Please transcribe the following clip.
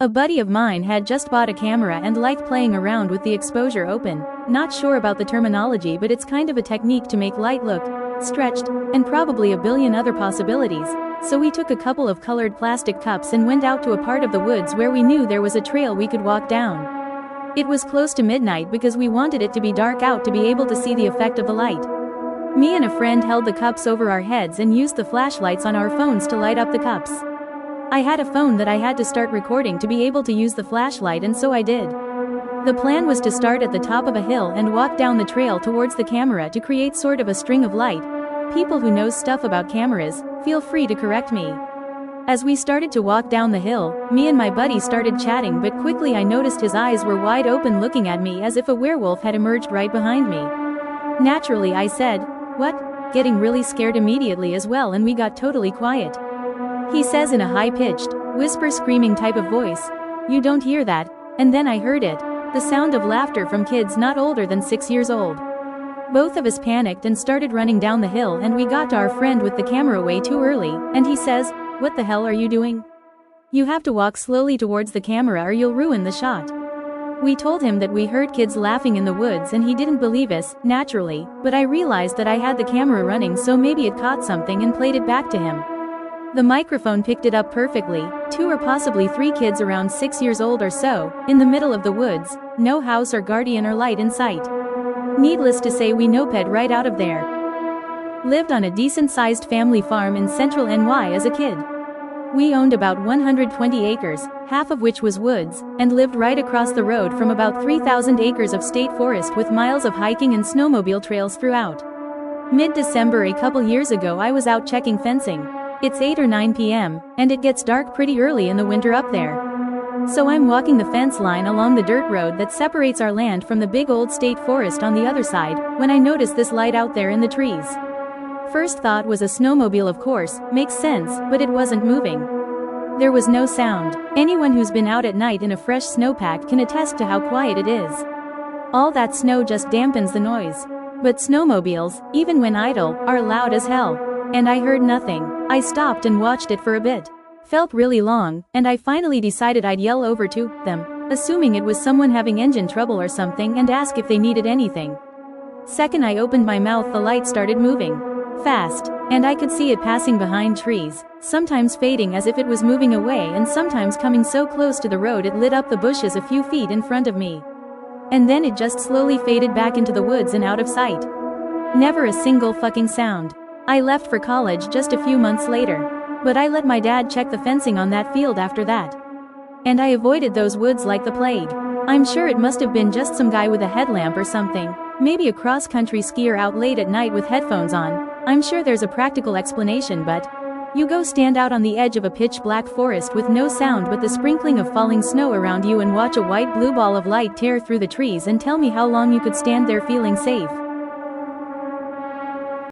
A buddy of mine had just bought a camera and liked playing around with the exposure open. Not sure about the terminology, but it's kind of a technique to make light look stretched, and probably a billion other possibilities. So we took a couple of colored plastic cups and went out to a part of the woods where we knew there was a trail we could walk down. It was close to midnight because we wanted it to be dark out to be able to see the effect of the light. Me and a friend held the cups over our heads and used the flashlights on our phones to light up the cups. I had a phone that I had to start recording to be able to use the flashlight, and so I did. The plan was to start at the top of a hill and walk down the trail towards the camera to create sort of a string of light. People who knows stuff about cameras, feel free to correct me. As we started to walk down the hill, me and my buddy started chatting, but quickly I noticed his eyes were wide open looking at me as if a werewolf had emerged right behind me. Naturally I said, "What?" getting really scared immediately as well, and we got totally quiet. He says in a high-pitched, whisper screaming type of voice, "You don't hear that?" And then I heard it. The sound of laughter from kids not older than 6 years old. Both of us panicked and started running down the hill, and we got to our friend with the camera way too early, and he says, "What the hell are you doing? You have to walk slowly towards the camera or you'll ruin the shot." We told him that we heard kids laughing in the woods and he didn't believe us, naturally, but I realized that I had the camera running, so maybe it caught something and played it back to him. The microphone picked it up perfectly. 2 or possibly 3 kids around 6 years old or so, in the middle of the woods, no house or guardian or light in sight. Needless to say, we noped right out of there. Lived on a decent-sized family farm in central NY as a kid. We owned about 120 acres, half of which was woods, and lived right across the road from about 3,000 acres of state forest with miles of hiking and snowmobile trails throughout. Mid-December a couple years ago I was out checking fencing. It's 8 or 9 p.m., and it gets dark pretty early in the winter up there. So I'm walking the fence line along the dirt road that separates our land from the big old state forest on the other side, when I notice this light out there in the trees. First thought was a snowmobile, of course, makes sense, but it wasn't moving. There was no sound. Anyone who's been out at night in a fresh snowpack can attest to how quiet it is. All that snow just dampens the noise. But snowmobiles, even when idle, are loud as hell. And I heard nothing. I stopped and watched it for a bit. Felt really long, and I finally decided I'd yell over to them, assuming it was someone having engine trouble or something, and ask if they needed anything. Second I opened my mouth, the light started moving. Fast. And I could see it passing behind trees, sometimes fading as if it was moving away, and sometimes coming so close to the road it lit up the bushes a few feet in front of me. And then it just slowly faded back into the woods and out of sight. Never a single fucking sound. I left for college just a few months later. But I let my dad check the fencing on that field after that. And I avoided those woods like the plague. I'm sure it must have been just some guy with a headlamp or something. Maybe a cross-country skier out late at night with headphones on. I'm sure there's a practical explanation, but you go stand out on the edge of a pitch-black forest with no sound but the sprinkling of falling snow around you and watch a white blue ball of light tear through the trees, and tell me how long you could stand there feeling safe.